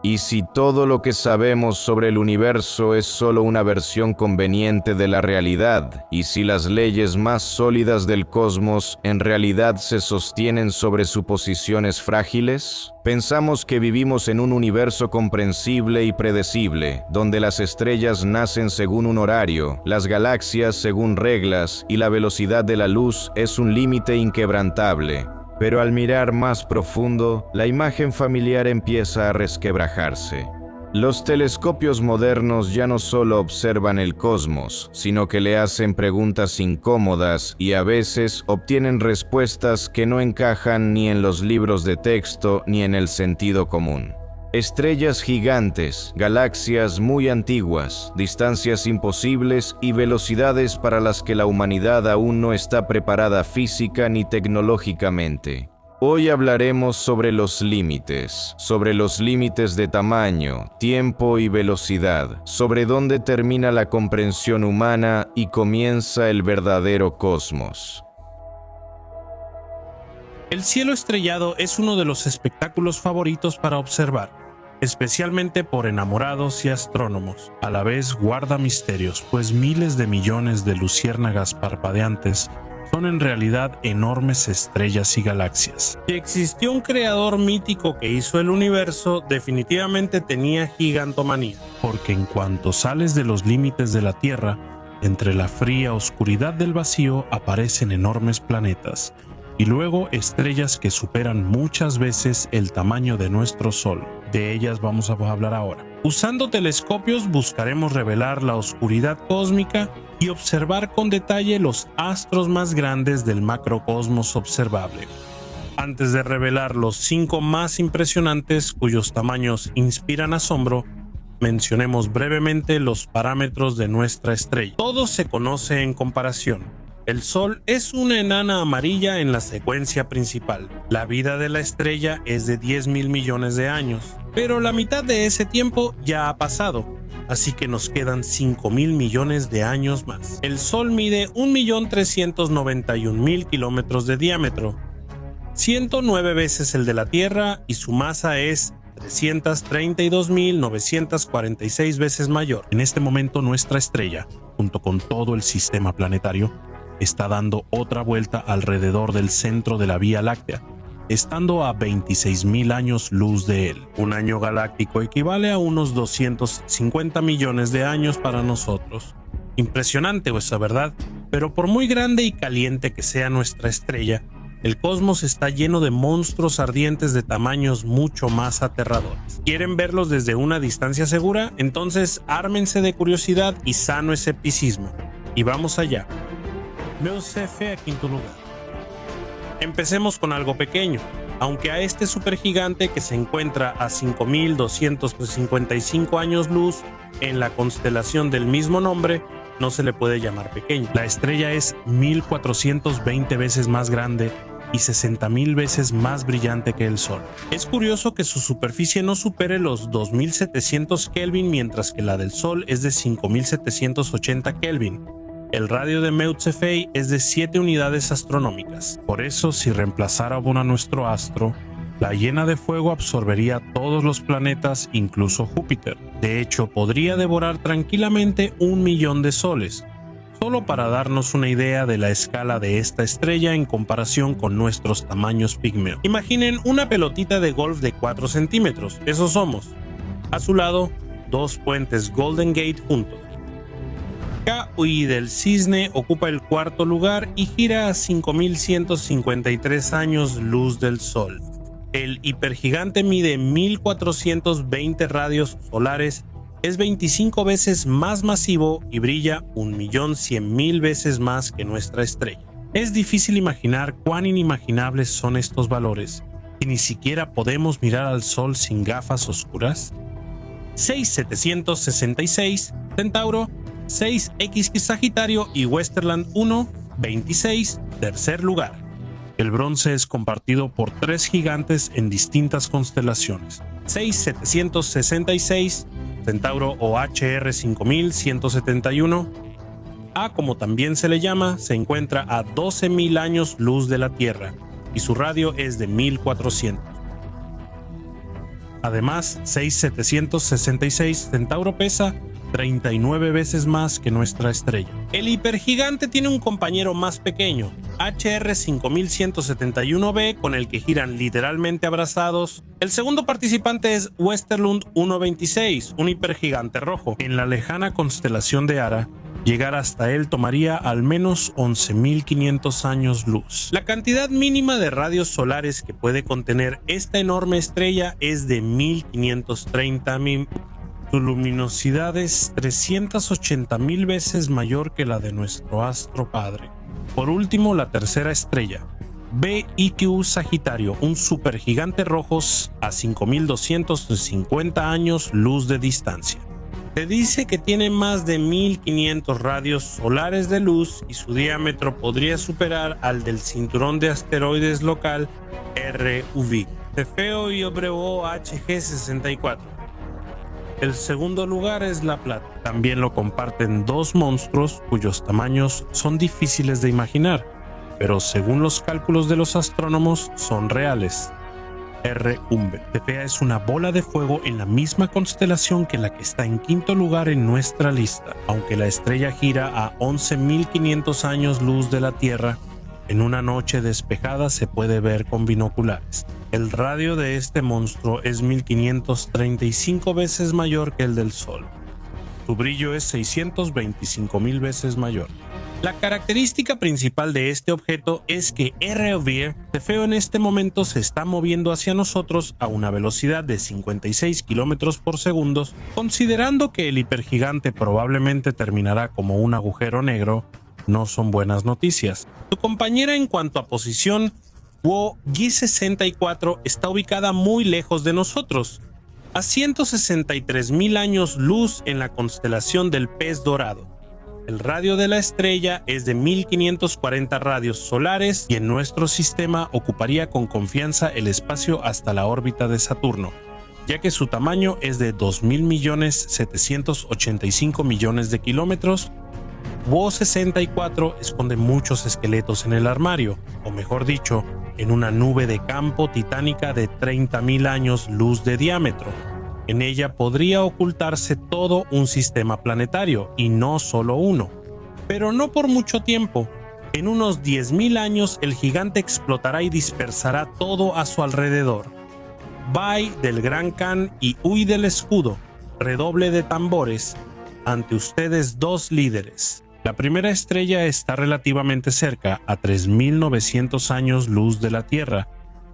¿Y si todo lo que sabemos sobre el universo es solo una versión conveniente de la realidad? ¿Y si las leyes más sólidas del cosmos en realidad se sostienen sobre suposiciones frágiles? Pensamos que vivimos en un universo comprensible y predecible, donde las estrellas nacen según un horario, las galaxias según reglas y la velocidad de la luz es un límite inquebrantable. Pero al mirar más profundo, la imagen familiar empieza a resquebrajarse. Los telescopios modernos ya no solo observan el cosmos, sino que le hacen preguntas incómodas y a veces obtienen respuestas que no encajan ni en los libros de texto ni en el sentido común. Estrellas gigantes, galaxias muy antiguas, distancias imposibles y velocidades para las que la humanidad aún no está preparada física ni tecnológicamente. Hoy hablaremos sobre los límites de tamaño, tiempo y velocidad, sobre dónde termina la comprensión humana y comienza el verdadero cosmos. El cielo estrellado es uno de los espectáculos favoritos para observar, especialmente por enamorados y astrónomos. A la vez guarda misterios, pues miles de millones de luciérnagas parpadeantes son en realidad enormes estrellas y galaxias. Si existió un creador mítico que hizo el universo, definitivamente tenía gigantomanía, porque en cuanto sales de los límites de la Tierra, entre la fría oscuridad del vacío aparecen enormes planetas, y luego estrellas que superan muchas veces el tamaño de nuestro Sol. De ellas vamos a hablar ahora. Usando telescopios buscaremos revelar la oscuridad cósmica y observar con detalle los astros más grandes del macrocosmos observable. Antes de revelar los 5 más impresionantes cuyos tamaños inspiran asombro, mencionemos brevemente los parámetros de nuestra estrella. Todo se conoce en comparación. El Sol es una enana amarilla en la secuencia principal. La vida de la estrella es de 10.000 millones de años, pero la mitad de ese tiempo ya ha pasado, así que nos quedan 5.000 millones de años más. El Sol mide 1.391.000 kilómetros de diámetro, 109 veces el de la Tierra, y su masa es 332.946 veces mayor. En este momento nuestra estrella, junto con todo el sistema planetario, está dando otra vuelta alrededor del centro de la Vía Láctea, estando a 26.000 años luz de él. Un año galáctico equivale a unos 250 millones de años para nosotros. Impresionante esa, ¿verdad? Pero por muy grande y caliente que sea nuestra estrella, el cosmos está lleno de monstruos ardientes de tamaños mucho más aterradores. ¿Quieren verlos desde una distancia segura? Entonces ármense de curiosidad y sano escepticismo. Y vamos allá. MeutZF a quinto lugar. Empecemos con algo pequeño. Aunque a este supergigante que se encuentra a 5.255 años luz en la constelación del mismo nombre, no se le puede llamar pequeño. La estrella es 1.420 veces más grande y 60.000 veces más brillante que el Sol. Es curioso que su superficie no supere los 2.700 Kelvin, mientras que la del Sol es de 5.780 Kelvin. El radio de MeutZF es de 7 unidades astronómicas. Por eso, si reemplazara a nuestro astro, la hiena de fuego absorbería todos los planetas, incluso Júpiter. De hecho, podría devorar tranquilamente 1 millón de soles, solo para darnos una idea de la escala de esta estrella en comparación con nuestros tamaños pigmeos. Imaginen una pelotita de golf de 4 centímetros, eso somos. A su lado, 2 puentes Golden Gate juntos. KUI del Cisne ocupa el 4º lugar y gira a 5.153 años luz del Sol. El hipergigante mide 1.420 radios solares, es 25 veces más masivo y brilla 1.100.000 veces más que nuestra estrella. Es difícil imaginar cuán inimaginables son estos valores, y ni siquiera podemos mirar al Sol sin gafas oscuras. 6766, Centauro, 6X Sagitario y Westerland 1, 26, tercer lugar. El bronce es compartido por 3 gigantes en distintas constelaciones. 6766, Centauro o HR 5171. A, como también se le llama, se encuentra a 12.000 años luz de la Tierra y su radio es de 1.400. Además, 6766 Centauro pesa 39 veces más que nuestra estrella. El hipergigante tiene un compañero más pequeño, HR 5171b, con el que giran literalmente abrazados. El segundo participante es Westerlund 126, un hipergigante rojo. En la lejana constelación de Ara, llegar hasta él tomaría al menos 11.500 años luz. La cantidad mínima de radios solares que puede contener esta enorme estrella es de 1530.000. Su luminosidad es 380.000 veces mayor que la de nuestro astro padre. Por último, la tercera estrella, BIQ Sagitario, un supergigante rojo a 5.250 años luz de distancia. Se dice que tiene más de 1.500 radios solares de luz y su diámetro podría superar al del cinturón de asteroides local RUV, Cefeo y Obreo HG64. El segundo lugar es La Plata. También lo comparten dos monstruos cuyos tamaños son difíciles de imaginar, pero según los cálculos de los astrónomos son reales. R-Umbe. Cefea es una bola de fuego en la misma constelación que la que está en quinto lugar en nuestra lista. Aunque la estrella gira a 11.500 años luz de la Tierra, en una noche despejada se puede ver con binoculares. El radio de este monstruo es 1535 veces mayor que el del Sol. Su brillo es 625.000 veces mayor. La característica principal de este objeto es que ROV, Cefeo, en este momento se está moviendo hacia nosotros a una velocidad de 56 km por segundo. Considerando que el hipergigante probablemente terminará como un agujero negro, no son buenas noticias. Su compañera en cuanto a posición, WO G64, está ubicada muy lejos de nosotros, a 163.000 años luz en la constelación del Pez Dorado. El radio de la estrella es de 1540 radios solares y en nuestro sistema ocuparía con confianza el espacio hasta la órbita de Saturno, ya que su tamaño es de 2.785 millones de kilómetros. WO 64 esconde muchos esqueletos en el armario, o mejor dicho, en una nube de campo titánica de 30.000 años luz de diámetro. En ella podría ocultarse todo un sistema planetario, y no solo uno. Pero no por mucho tiempo. En unos 10.000 años el gigante explotará y dispersará todo a su alrededor. Bai del Gran Khan y Huy del Escudo, redoble de tambores, ante ustedes dos líderes. La primera estrella está relativamente cerca, a 3.900 años luz de la Tierra,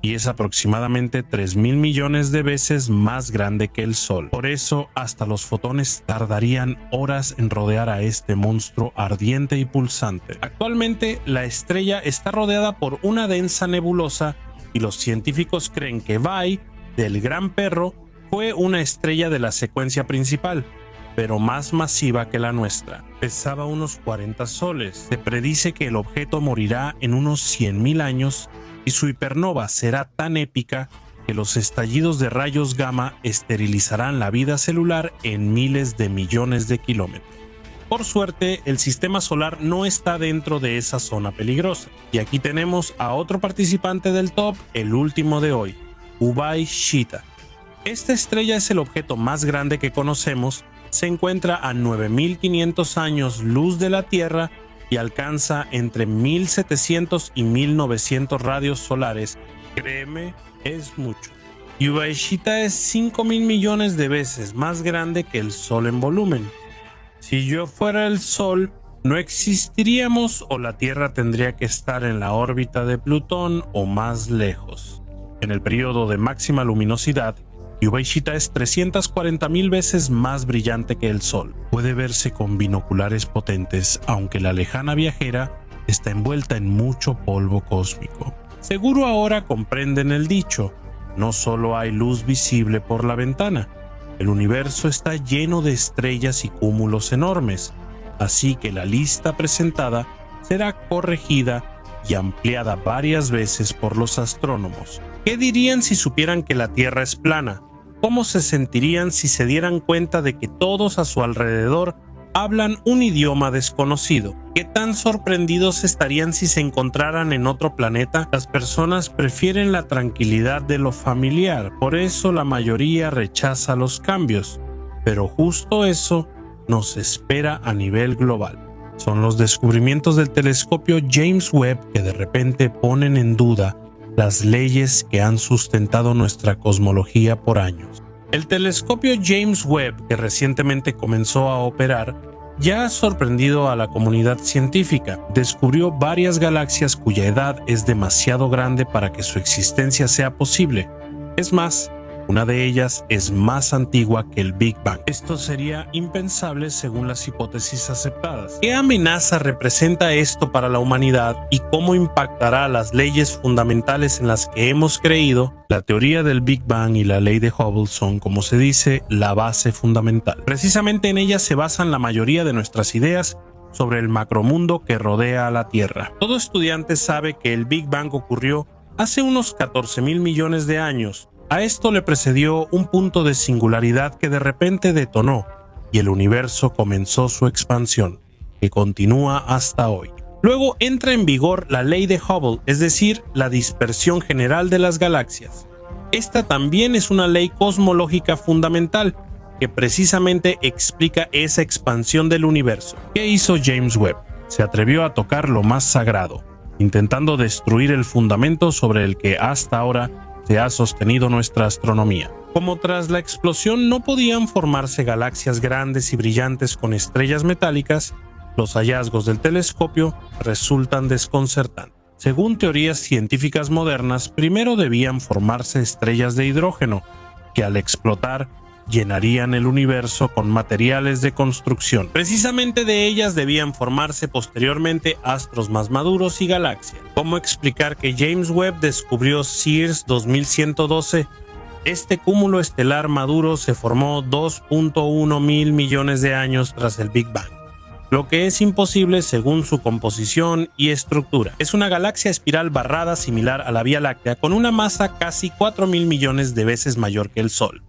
y es aproximadamente 3.000 millones de veces más grande que el Sol. Por eso, hasta los fotones tardarían horas en rodear a este monstruo ardiente y pulsante. Actualmente, la estrella está rodeada por una densa nebulosa y los científicos creen que Bai, del Gran Perro, fue una estrella de la secuencia principal, pero más masiva que la nuestra. Pesaba unos 40 soles. Se predice que el objeto morirá en unos 100.000 años y su hipernova será tan épica que los estallidos de rayos gamma esterilizarán la vida celular en miles de millones de kilómetros. Por suerte, el sistema solar no está dentro de esa zona peligrosa. Y aquí tenemos a otro participante del top, el último de hoy, Ubayshita. Esta estrella es el objeto más grande que conocemos. Se encuentra a 9.500 años luz de la Tierra y alcanza entre 1.700 y 1.900 radios solares. Créeme, es mucho. Ubayshita es 5.000 millones de veces más grande que el Sol en volumen. Si yo fuera el Sol, no existiríamos o la Tierra tendría que estar en la órbita de Plutón o más lejos. En el periodo de máxima luminosidad, Ubayshita es 340.000 veces más brillante que el Sol. Puede verse con binoculares potentes, aunque la lejana viajera está envuelta en mucho polvo cósmico. Seguro ahora comprenden el dicho: no solo hay luz visible por la ventana, el universo está lleno de estrellas y cúmulos enormes, así que la lista presentada será corregida y ampliada varias veces por los astrónomos. ¿Qué dirían si supieran que la Tierra es plana? ¿Cómo se sentirían si se dieran cuenta de que todos a su alrededor hablan un idioma desconocido. ¿Qué tan sorprendidos estarían si se encontraran en otro planeta? Las personas prefieren la tranquilidad de lo familiar, por eso la mayoría rechaza los cambios. Pero justo eso nos espera a nivel global. Son los descubrimientos del telescopio James Webb que de repente ponen en duda las leyes que han sustentado nuestra cosmología por años. El telescopio James Webb, que recientemente comenzó a operar, ya ha sorprendido a la comunidad científica. Descubrió varias galaxias cuya edad es demasiado grande para que su existencia sea posible. Es más, una de ellas es más antigua que el Big Bang. Esto sería impensable según las hipótesis aceptadas. ¿Qué amenaza representa esto para la humanidad y cómo impactará las leyes fundamentales en las que hemos creído? La teoría del Big Bang y la ley de Hubble son, como se dice, la base fundamental. Precisamente en ellas se basan la mayoría de nuestras ideas sobre el macromundo que rodea a la Tierra. Todo estudiante sabe que el Big Bang ocurrió hace unos 14.000 millones de años. A esto le precedió un punto de singularidad que de repente detonó y el universo comenzó su expansión, que continúa hasta hoy. Luego entra en vigor la ley de Hubble, es decir, la dispersión general de las galaxias. Esta también es una ley cosmológica fundamental que precisamente explica esa expansión del universo. ¿Qué hizo James Webb? Se atrevió a tocar lo más sagrado, intentando destruir el fundamento sobre el que hasta ahora se ha sostenido nuestra astronomía. Como tras la explosión no podían formarse galaxias grandes y brillantes con estrellas metálicas, los hallazgos del telescopio resultan desconcertantes. Según teorías científicas modernas, primero debían formarse estrellas de hidrógeno, que al explotar llenarían el universo con materiales de construcción. Precisamente de ellas debían formarse posteriormente astros más maduros y galaxias. ¿Cómo explicar que James Webb descubrió CIRS 2112? Este cúmulo estelar maduro se formó 2.1 mil millones de años tras el Big Bang, lo que es imposible según su composición y estructura. Es una galaxia espiral barrada similar a la Vía Láctea con una masa casi 4.000 millones de veces mayor que el Sol.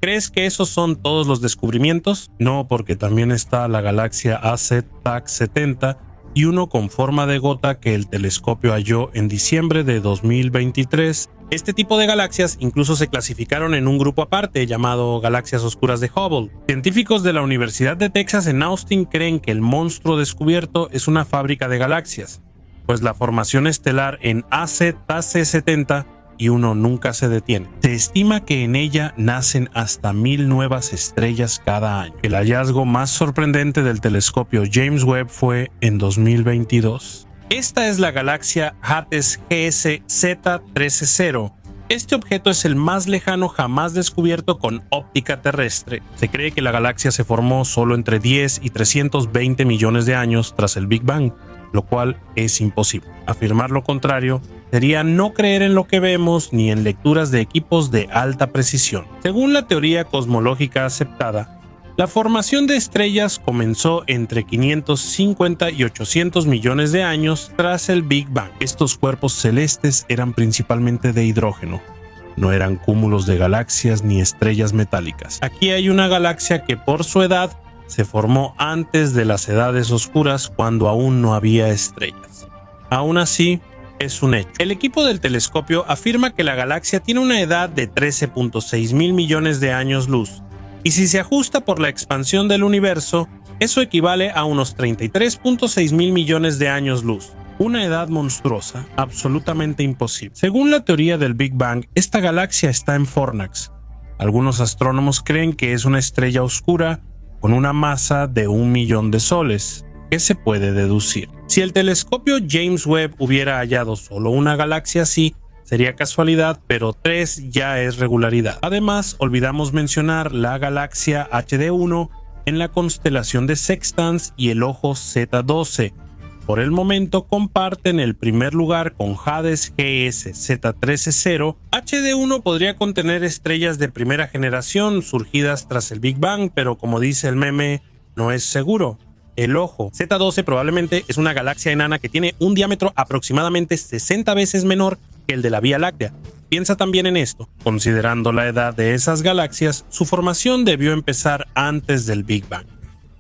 ¿Crees que esos son todos los descubrimientos? No, porque también está la galaxia AZ-TAC70 y uno con forma de gota que el telescopio halló en diciembre de 2023. Este tipo de galaxias incluso se clasificaron en un grupo aparte llamado galaxias oscuras de Hubble. Científicos de la Universidad de Texas en Austin creen que el monstruo descubierto es una fábrica de galaxias, pues la formación estelar en AZ-TAC70 y uno nunca se detiene. Se estima que en ella nacen hasta 1000 nuevas estrellas cada año. El hallazgo más sorprendente del telescopio James Webb fue en 2022. Esta es la galaxia Hates GS Z130. Este objeto es el más lejano jamás descubierto con óptica terrestre. Se cree que la galaxia se formó solo entre 10 y 320 millones de años tras el Big Bang, lo cual es imposible. Afirmar lo contrario sería no creer en lo que vemos ni en lecturas de equipos de alta precisión. Según la teoría cosmológica aceptada, la formación de estrellas comenzó entre 550 y 800 millones de años tras el Big Bang. Estos cuerpos celestes eran principalmente de hidrógeno. No eran cúmulos de galaxias ni estrellas metálicas. Aquí hay una galaxia que por su edad se formó antes de las edades oscuras cuando aún no había estrellas. Aún así, es un hecho. El equipo del telescopio afirma que la galaxia tiene una edad de 13.6 mil millones de años luz, y si se ajusta por la expansión del universo, eso equivale a unos 33.6 mil millones de años luz. Una edad monstruosa, absolutamente imposible. Según la teoría del Big Bang, esta galaxia está en Fornax. Algunos astrónomos creen que es una estrella oscura con una masa de 1 millón de soles. ¿Qué se puede deducir? Si el telescopio James Webb hubiera hallado solo una galaxia así, sería casualidad, pero 3 ya es regularidad. Además, olvidamos mencionar la galaxia HD1 en la constelación de Sextans y el ojo Z12. Por el momento comparten el primer lugar con Hades GS Z130. HD1 podría contener estrellas de primera generación surgidas tras el Big Bang, pero como dice el meme, no es seguro. El ojo Z12 probablemente es una galaxia enana que tiene un diámetro aproximadamente 60 veces menor que el de la Vía Láctea. Piensa también en esto. Considerando la edad de esas galaxias, su formación debió empezar antes del Big Bang.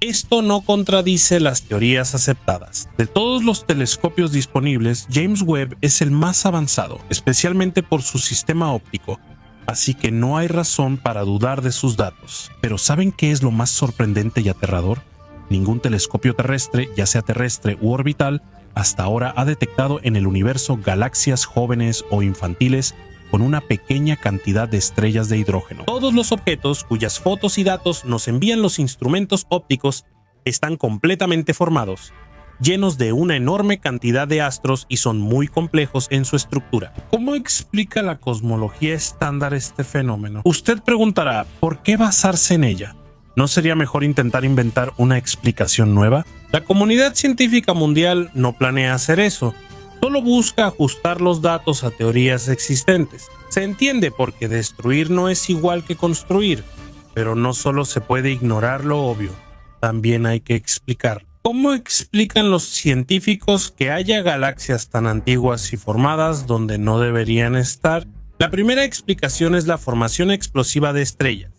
Esto no contradice las teorías aceptadas. De todos los telescopios disponibles, James Webb es el más avanzado, especialmente por su sistema óptico, así que no hay razón para dudar de sus datos. Pero ¿saben qué es lo más sorprendente y aterrador? Ningún telescopio terrestre, ya sea terrestre u orbital, hasta ahora ha detectado en el universo galaxias jóvenes o infantiles con una pequeña cantidad de estrellas de hidrógeno. Todos los objetos cuyas fotos y datos nos envían los instrumentos ópticos están completamente formados, llenos de una enorme cantidad de astros y son muy complejos en su estructura. ¿Cómo explica la cosmología estándar este fenómeno? Usted preguntará, ¿por qué basarse en ella? ¿No sería mejor intentar inventar una explicación nueva? La comunidad científica mundial no planea hacer eso. Solo busca ajustar los datos a teorías existentes. Se entiende porque destruir no es igual que construir, pero no solo se puede ignorar lo obvio, también hay que explicar. ¿Cómo explican los científicos que haya galaxias tan antiguas y formadas donde no deberían estar? La primera explicación es la formación explosiva de estrellas,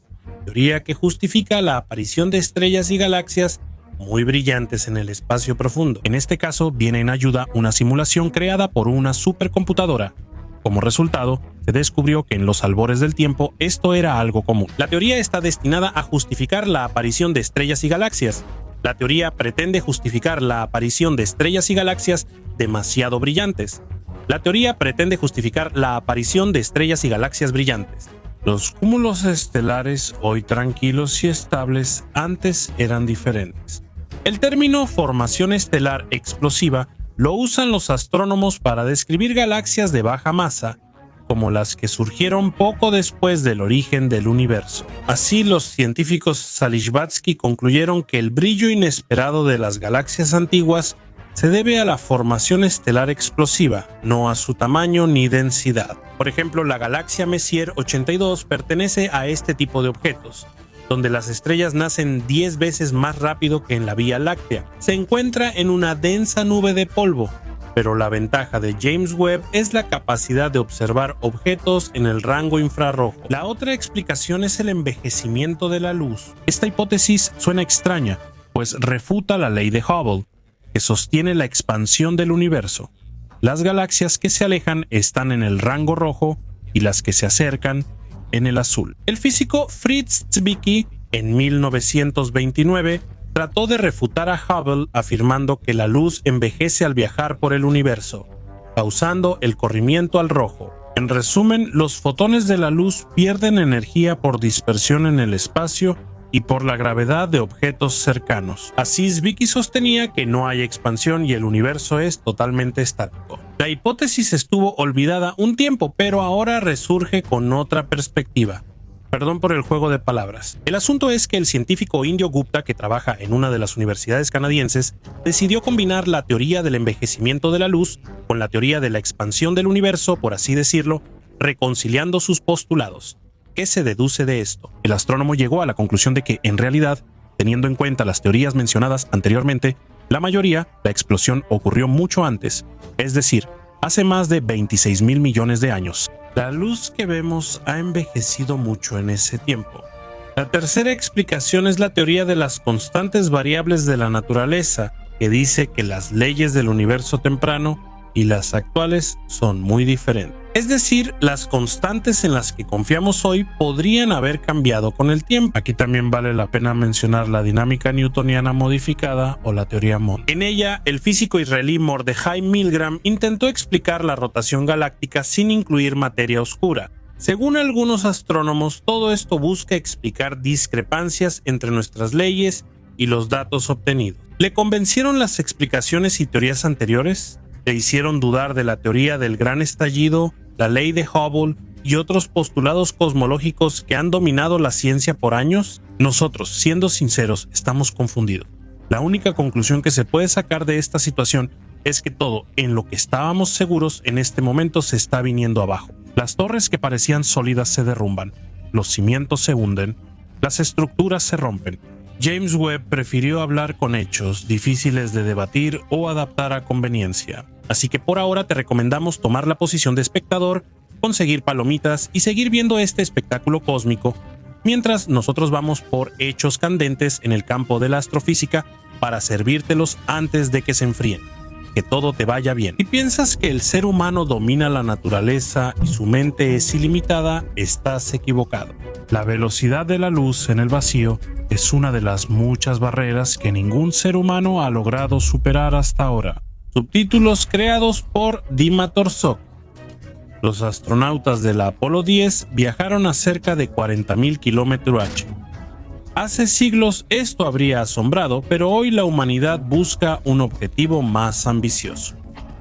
teoría que justifica la aparición de estrellas y galaxias muy brillantes en el espacio profundo. En este caso, viene en ayuda una simulación creada por una supercomputadora. Como resultado, se descubrió que en los albores del tiempo esto era algo común. La teoría está destinada a justificar la aparición de estrellas y galaxias. La teoría pretende justificar la aparición de estrellas y galaxias demasiado brillantes. La teoría pretende justificar la aparición de estrellas y galaxias brillantes. Los cúmulos estelares, hoy tranquilos y estables, antes eran diferentes. El término formación estelar explosiva lo usan los astrónomos para describir galaxias de baja masa, como las que surgieron poco después del origen del universo. Así, los científicos Salichbatsky concluyeron que el brillo inesperado de las galaxias antiguas se debe a la formación estelar explosiva, no a su tamaño ni densidad. Por ejemplo, la galaxia Messier 82 pertenece a este tipo de objetos, donde las estrellas nacen 10 veces más rápido que en la Vía Láctea. Se encuentra en una densa nube de polvo, pero la ventaja de James Webb es la capacidad de observar objetos en el rango infrarrojo. La otra explicación es el envejecimiento de la luz. Esta hipótesis suena extraña, pues refuta la ley de Hubble, que sostiene la expansión del universo. Las galaxias que se alejan están en el rango rojo y las que se acercan en el azul. El físico Fritz Zwicky, en 1929, trató de refutar a Hubble afirmando que la luz envejece al viajar por el universo, causando el corrimiento al rojo. En resumen, los fotones de la luz pierden energía por dispersión en el espacio y por la gravedad de objetos cercanos. Así, Zwicky sostenía que no hay expansión y el universo es totalmente estático. La hipótesis estuvo olvidada un tiempo, pero ahora resurge con otra perspectiva. Perdón por el juego de palabras. El asunto es que el científico indio Gupta, que trabaja en una de las universidades canadienses, decidió combinar la teoría del envejecimiento de la luz con la teoría de la expansión del universo, por así decirlo, reconciliando sus postulados. ¿Qué se deduce de esto? El astrónomo llegó a la conclusión de que, en realidad, teniendo en cuenta las teorías mencionadas anteriormente, la explosión ocurrió mucho antes, es decir, hace más de 26.000 millones de años. La luz que vemos ha envejecido mucho en ese tiempo. La tercera explicación es la teoría de las constantes variables de la naturaleza, que dice que las leyes del universo temprano y las actuales son muy diferentes. Es decir, las constantes en las que confiamos hoy podrían haber cambiado con el tiempo. Aquí también vale la pena mencionar la dinámica newtoniana modificada o la teoría Mond. En ella, el físico israelí Mordechai Milgram intentó explicar la rotación galáctica sin incluir materia oscura. Según algunos astrónomos, todo esto busca explicar discrepancias entre nuestras leyes y los datos obtenidos. ¿Le convencieron las explicaciones y teorías anteriores? ¿Le hicieron dudar de la teoría del gran estallido, la ley de Hubble y otros postulados cosmológicos que han dominado la ciencia por años? Nosotros, siendo sinceros, estamos confundidos. La única conclusión que se puede sacar de esta situación es que todo en lo que estábamos seguros en este momento se está viniendo abajo. Las torres que parecían sólidas se derrumban, los cimientos se hunden, las estructuras se rompen. James Webb prefirió hablar con hechos difíciles de debatir o adaptar a conveniencia. Así que por ahora te recomendamos tomar la posición de espectador, conseguir palomitas y seguir viendo este espectáculo cósmico mientras nosotros vamos por hechos candentes en el campo de la astrofísica para servírtelos antes de que se enfríen. Que todo te vaya bien. Si piensas que el ser humano domina la naturaleza y su mente es ilimitada, estás equivocado. La velocidad de la luz en el vacío es una de las muchas barreras que ningún ser humano ha logrado superar hasta ahora. Subtítulos creados por Dima Torsok. Los astronautas de la Apolo 10 viajaron a cerca de 40.000 km/h. Hace siglos esto habría asombrado, pero hoy la humanidad busca un objetivo más ambicioso.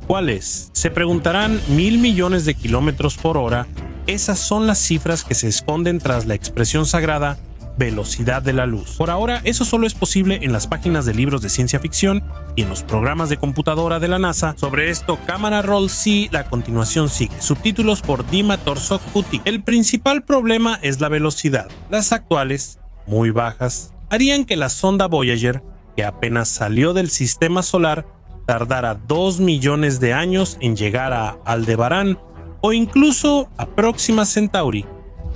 ¿Cuál es? Se preguntarán, 1.000 millones de kilómetros por hora. Esas son las cifras que se esconden tras la expresión sagrada velocidad de la luz. Por ahora, eso solo es posible en las páginas de libros de ciencia ficción y en los programas de computadora de la NASA. Sobre esto, cámara roll C, la continuación sigue. Subtítulos por Dima Torsok Puti. El principal problema es la velocidad. Las actuales, muy bajas, harían que la sonda Voyager, que apenas salió del sistema solar, tardara 2 millones de años en llegar a Aldebarán o incluso a Próxima Centauri,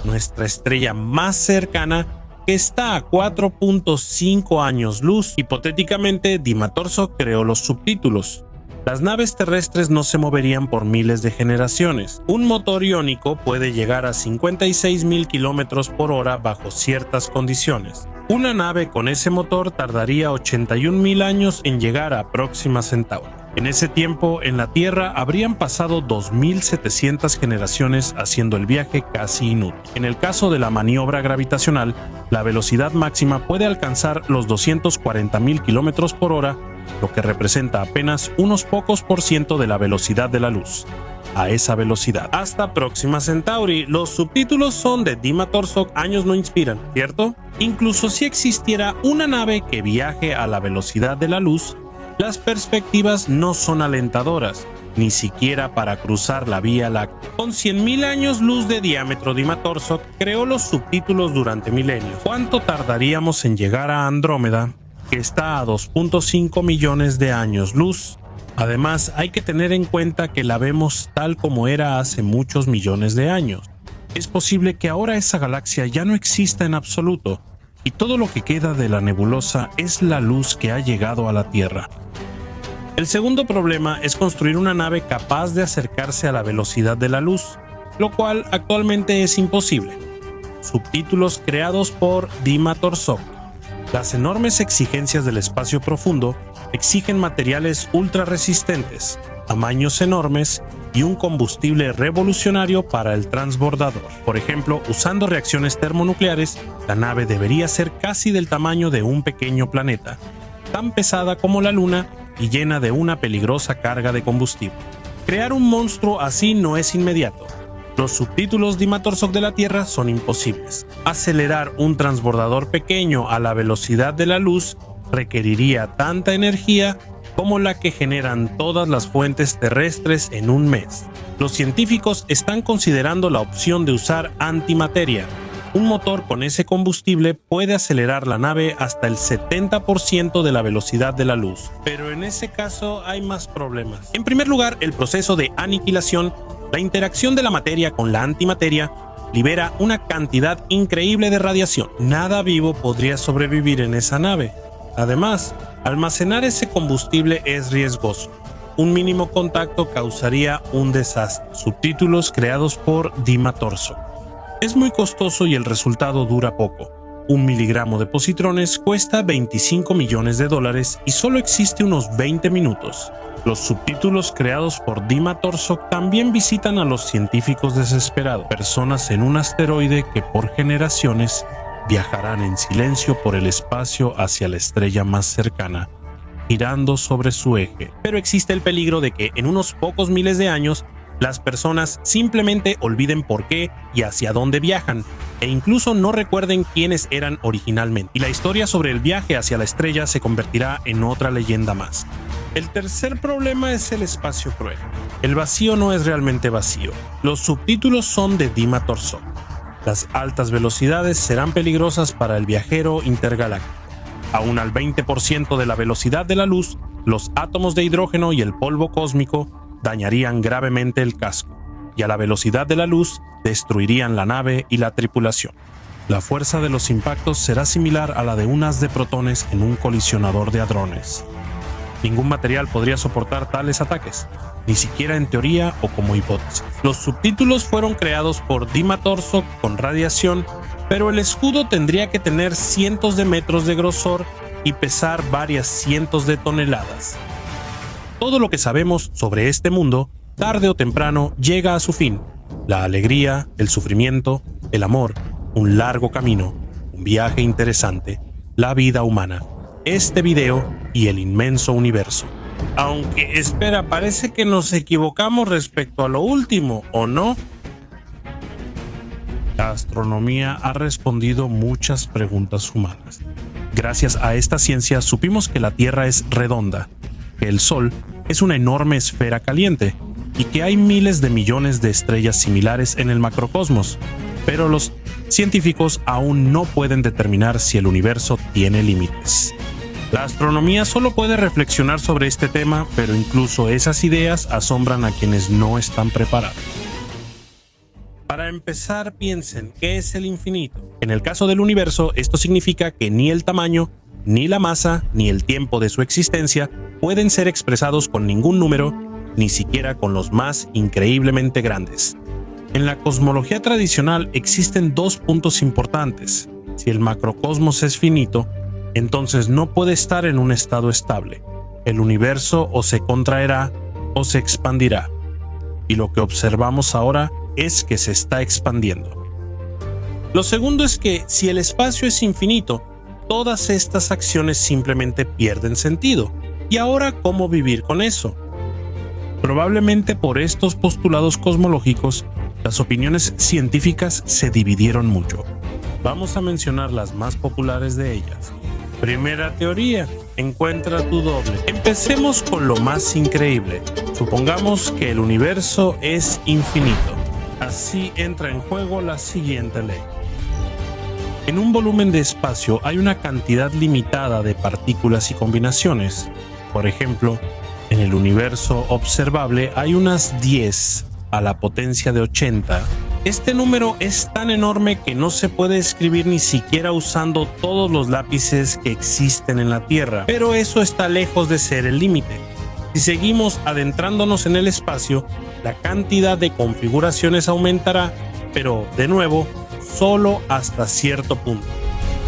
nuestra estrella más cercana, que está a 4.5 años luz. Hipotéticamente, Dima Torsok creó los subtítulos. Las naves terrestres no se moverían por miles de generaciones. Un motor iónico puede llegar a 56.000 km por hora bajo ciertas condiciones. Una nave con ese motor tardaría 81.000 años en llegar a Próxima Centauri. En ese tiempo, en la Tierra habrían pasado 2.700 generaciones haciendo el viaje casi inútil. En el caso de la maniobra gravitacional, la velocidad máxima puede alcanzar los 240.000 km por hora, lo que representa apenas unos pocos % de la velocidad de la luz. A esa velocidad, hasta Próxima Centauri, los subtítulos son de Dima Torsok, años no inspiran, ¿cierto? Incluso si existiera una nave que viaje a la velocidad de la luz, las perspectivas no son alentadoras, ni siquiera para cruzar la Vía Láctea. Con 100.000 años luz de diámetro, Dima Torsok creó los subtítulos durante milenios. ¿Cuánto tardaríamos en llegar a Andrómeda, que está a 2.5 millones de años luz? Además, hay que tener en cuenta que la vemos tal como era hace muchos millones de años. Es posible que ahora esa galaxia ya no exista en absoluto, y todo lo que queda de la nebulosa es la luz que ha llegado a la Tierra. El segundo problema es construir una nave capaz de acercarse a la velocidad de la luz, lo cual actualmente es imposible. Subtítulos creados por Dima Torsok. Las enormes exigencias del espacio profundo exigen materiales ultra resistentes, tamaños enormes y un combustible revolucionario para el transbordador. Por ejemplo, usando reacciones termonucleares, la nave debería ser casi del tamaño de un pequeño planeta, tan pesada como la Luna y llena de una peligrosa carga de combustible. Crear un monstruo así no es inmediato. Los subtítulos Dima Torsok de la Tierra son imposibles. Acelerar un transbordador pequeño a la velocidad de la luz requeriría tanta energía como la que generan todas las fuentes terrestres en un mes. Los científicos están considerando la opción de usar antimateria. Un motor con ese combustible puede acelerar la nave hasta el 70% de la velocidad de la luz. Pero en ese caso hay más problemas. En primer lugar, el proceso de aniquilación. La interacción de la materia con la antimateria libera una cantidad increíble de radiación. Nada vivo podría sobrevivir en esa nave. Además, almacenar ese combustible es riesgoso. Un mínimo contacto causaría un desastre. Subtítulos creados por Dima Torsok. Es muy costoso y el resultado dura poco. 1 miligramo de positrones cuesta $25 millones y solo existe unos 20 minutos. Los subtítulos creados por Dima Torsok también visitan a los científicos desesperados, personas en un asteroide que por generaciones viajarán en silencio por el espacio hacia la estrella más cercana, girando sobre su eje. Pero existe el peligro de que en unos pocos miles de años las personas simplemente olviden por qué y hacia dónde viajan, e incluso no recuerden quiénes eran originalmente. Y la historia sobre el viaje hacia la estrella se convertirá en otra leyenda más. El tercer problema es el espacio cruel. El vacío no es realmente vacío. Los subtítulos son de Dima Torsok. Las altas velocidades serán peligrosas para el viajero intergaláctico. Aún al 20% de la velocidad de la luz, los átomos de hidrógeno y el polvo cósmico dañarían gravemente el casco, y a la velocidad de la luz destruirían la nave y la tripulación. La fuerza de los impactos será similar a la de un haz de protones en un colisionador de hadrones. Ningún material podría soportar tales ataques, ni siquiera en teoría o como hipótesis. Los subtítulos fueron creados por Dima Torso con radiación, pero el escudo tendría que tener cientos de metros de grosor y pesar varias cientos de toneladas. Todo lo que sabemos sobre este mundo, tarde o temprano, llega a su fin. La alegría, el sufrimiento, el amor, un largo camino, un viaje interesante, la vida humana, este video y el inmenso universo. Aunque, espera, parece que nos equivocamos respecto a lo último, ¿o no? La astronomía ha respondido muchas preguntas humanas. Gracias a esta ciencia supimos que la Tierra es redonda, que el Sol es una enorme esfera caliente y que hay miles de millones de estrellas similares en el macrocosmos, pero los científicos aún no pueden determinar si el universo tiene límites. La astronomía solo puede reflexionar sobre este tema, pero incluso esas ideas asombran a quienes no están preparados. Para empezar, piensen, ¿qué es el infinito? En el caso del universo, esto significa que ni el tamaño, ni la masa, ni el tiempo de su existencia pueden ser expresados con ningún número, ni siquiera con los más increíblemente grandes. En la cosmología tradicional existen dos puntos importantes. Si el macrocosmos es finito, entonces no puede estar en un estado estable. El universo o se contraerá o se expandirá. Y lo que observamos ahora es que se está expandiendo. Lo segundo es que si el espacio es infinito, todas estas acciones simplemente pierden sentido. ¿Y ahora cómo vivir con eso? Probablemente por estos postulados cosmológicos, las opiniones científicas se dividieron mucho. Vamos a mencionar las más populares de ellas. Primera teoría, encuentra tu doble. Empecemos con lo más increíble. Supongamos que el universo es infinito. Así entra en juego la siguiente ley. En un volumen de espacio hay una cantidad limitada de partículas y combinaciones. Por ejemplo, en el universo observable hay unas 10 a la potencia de 80. Este número es tan enorme que no se puede escribir ni siquiera usando todos los lápices que existen en la Tierra, pero eso está lejos de ser el límite. Si seguimos adentrándonos en el espacio, la cantidad de configuraciones aumentará, pero, de nuevo, solo hasta cierto punto.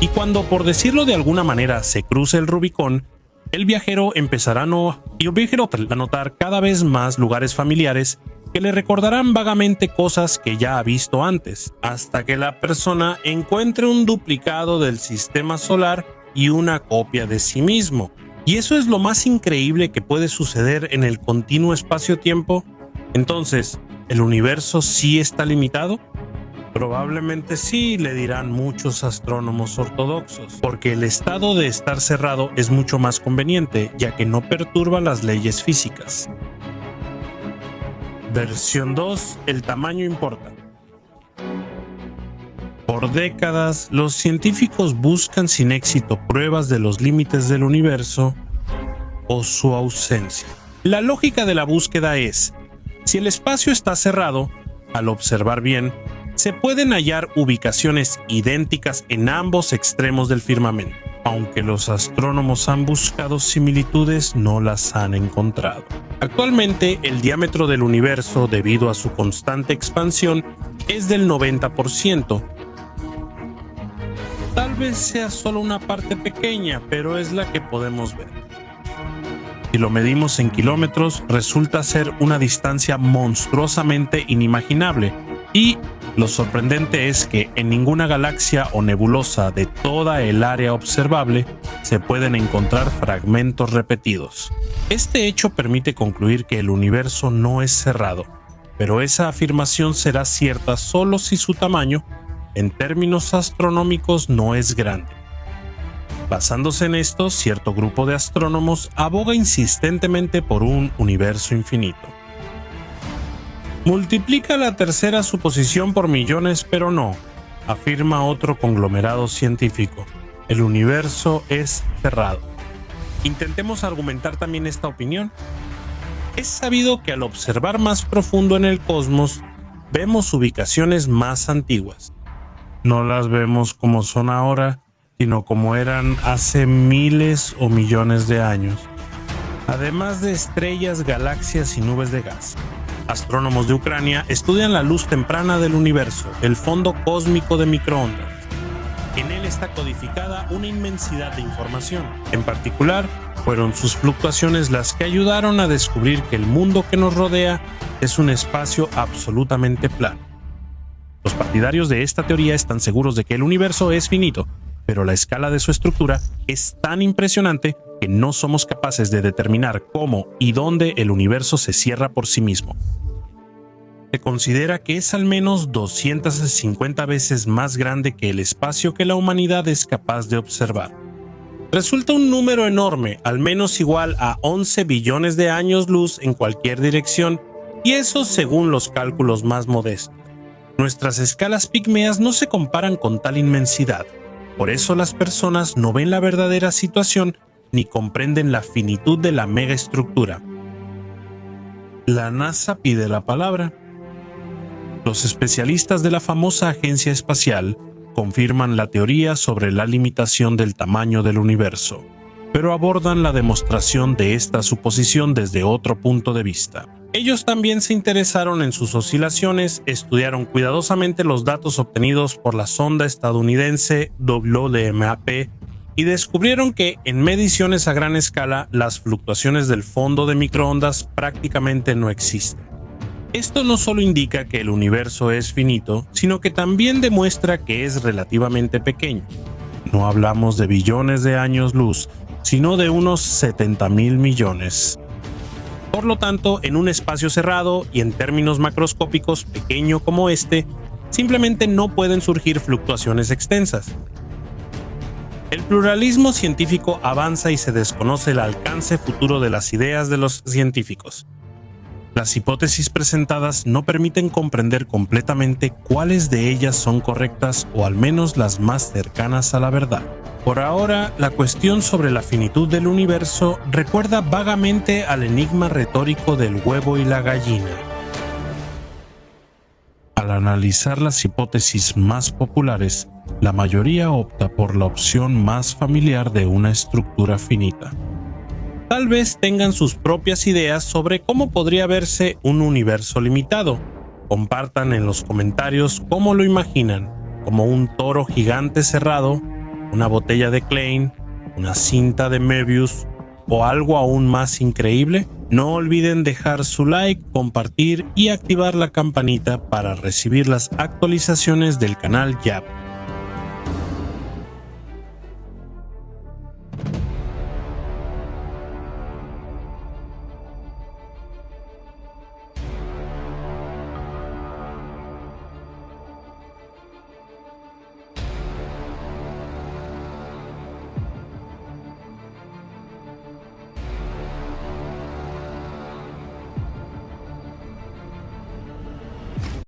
Y cuando, por decirlo de alguna manera, se cruce el Rubicón, el viajero empezará a notar cada vez más lugares familiares que le recordarán vagamente cosas que ya ha visto antes, hasta que la persona encuentre un duplicado del sistema solar y una copia de sí mismo. ¿Y eso es lo más increíble que puede suceder en el continuo espacio-tiempo? Entonces, ¿el universo sí está limitado? Probablemente sí, le dirán muchos astrónomos ortodoxos, porque el estado de estar cerrado es mucho más conveniente, ya que no perturba las leyes físicas. Versión 2. El tamaño importa. Por décadas, los científicos buscan sin éxito pruebas de los límites del universo o su ausencia. La lógica de la búsqueda es, si el espacio está cerrado, al observar bien, se pueden hallar ubicaciones idénticas en ambos extremos del firmamento. Aunque los astrónomos han buscado similitudes, no las han encontrado. Actualmente, el diámetro del universo, debido a su constante expansión, es del 90%. Tal vez sea solo una parte pequeña, pero es la que podemos ver. Si lo medimos en kilómetros, resulta ser una distancia monstruosamente inimaginable. Y lo sorprendente es que en ninguna galaxia o nebulosa de toda el área observable se pueden encontrar fragmentos repetidos. Este hecho permite concluir que el universo no es cerrado, pero esa afirmación será cierta solo si su tamaño, en términos astronómicos, no es grande. Basándose en esto, cierto grupo de astrónomos aboga insistentemente por un universo infinito. Multiplica la tercera suposición por millones, pero no, afirma otro conglomerado científico. El universo es cerrado. Intentemos argumentar también esta opinión. Es sabido que al observar más profundo en el cosmos, vemos ubicaciones más antiguas. No las vemos como son ahora, sino como eran hace miles o millones de años. Además de estrellas, galaxias y nubes de gas, astrónomos de Ucrania estudian la luz temprana del universo, el fondo cósmico de microondas. En él está codificada una inmensidad de información. En particular, fueron sus fluctuaciones las que ayudaron a descubrir que el mundo que nos rodea es un espacio absolutamente plano. Los partidarios de esta teoría están seguros de que el universo es finito, pero la escala de su estructura es tan impresionante que no somos capaces de determinar cómo y dónde el universo se cierra por sí mismo. Se considera que es al menos 250 veces más grande que el espacio que la humanidad es capaz de observar. Resulta un número enorme, al menos igual a 11 billones de años luz en cualquier dirección, y eso según los cálculos más modestos. Nuestras escalas pigmeas no se comparan con tal inmensidad, por eso las personas no ven la verdadera situación ni comprenden la finitud de la megaestructura. La NASA pide la palabra. Los especialistas de la famosa agencia espacial confirman la teoría sobre la limitación del tamaño del universo, pero abordan la demostración de esta suposición desde otro punto de vista. Ellos también se interesaron en sus oscilaciones, estudiaron cuidadosamente los datos obtenidos por la sonda estadounidense WMAP y descubrieron que en mediciones a gran escala las fluctuaciones del fondo de microondas prácticamente no existen. Esto no solo indica que el universo es finito, sino que también demuestra que es relativamente pequeño. No hablamos de billones de años luz, sino de unos 70,000 millones. Por lo tanto, en un espacio cerrado y en términos macroscópicos pequeño como este, simplemente no pueden surgir fluctuaciones extensas. El pluralismo científico avanza y se desconoce el alcance futuro de las ideas de los científicos. Las hipótesis presentadas no permiten comprender completamente cuáles de ellas son correctas o al menos las más cercanas a la verdad. Por ahora, la cuestión sobre la finitud del universo recuerda vagamente al enigma retórico del huevo y la gallina. Al analizar las hipótesis más populares, la mayoría opta por la opción más familiar de una estructura finita. Tal vez tengan sus propias ideas sobre cómo podría verse un universo limitado. Compartan en los comentarios cómo lo imaginan, como un toro gigante cerrado, una botella de Klein, una cinta de Möbius o algo aún más increíble. No olviden dejar su like, compartir y activar la campanita para recibir las actualizaciones del canal YAP.